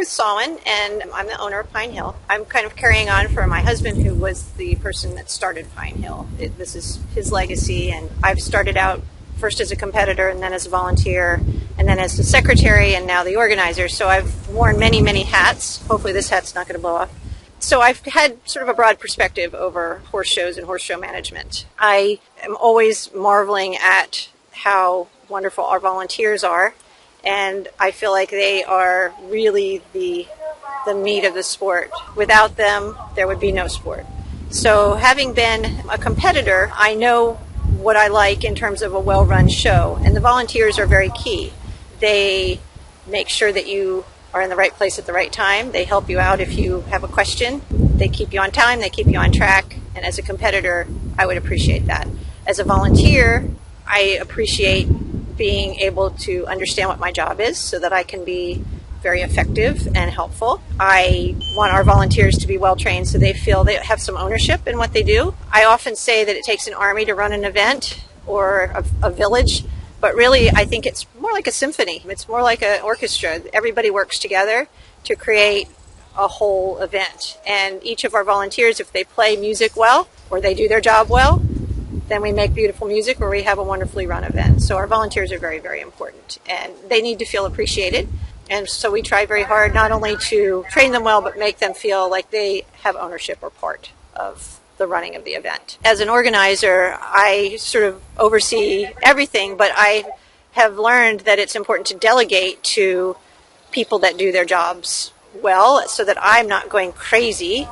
Ruth Sawin, and I'm the owner of Pine Hill. I'm kind of carrying on for my husband, who was the person that started Pine Hill. This is his legacy, and I've started out first as a competitor and then as a volunteer and then as the secretary and now the organizer. So I've worn many, many hats. Hopefully this hat's not going to blow off. So I've had sort of a broad perspective over horse shows and horse show management. I am always marveling at how wonderful our volunteers are, and I feel like they are really the meat of the sport. Without them, there would be no sport. So having been a competitor, I know what I like in terms of a well-run show, and the volunteers are very key. They make sure that you are in the right place at the right time. They help you out if you have a question. They keep you on time, they keep you on track, and as a competitor, I would appreciate that. As a volunteer, I appreciate being able to understand what my job is so that I can be very effective and helpful. I want our volunteers to be well trained so they feel they have some ownership in what they do. I often say that it takes an army to run an event or a village, but really I think it's more like a symphony. It's more like an orchestra. Everybody works together to create a whole event. And each of our volunteers, if they play music well or they do their job well, then we make beautiful music or we have a wonderfully run event. So our volunteers are very, very important, and they need to feel appreciated. And so we try very hard not only to train them well, but make them feel like they have ownership or part of the running of the event. As an organizer, I sort of oversee everything, but I have learned that it's important to delegate to people that do their jobs well so that I'm not going crazy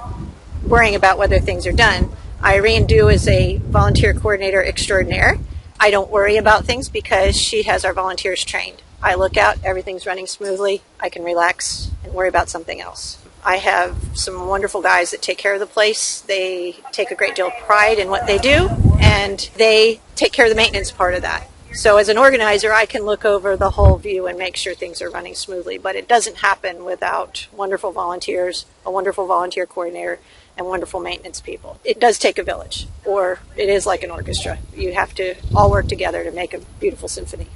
worrying about whether things are done. Irene Dew is a volunteer coordinator extraordinaire. I don't worry about things because she has our volunteers trained. I look out, everything's running smoothly, I can relax and worry about something else. I have some wonderful guys that take care of the place. They take a great deal of pride in what they do, and they take care of the maintenance part of that. So as an organizer, I can look over the whole view and make sure things are running smoothly, but it doesn't happen without wonderful volunteers, a wonderful volunteer coordinator, and wonderful maintenance people. It does take a village, or it is like an orchestra. You have to all work together to make a beautiful symphony.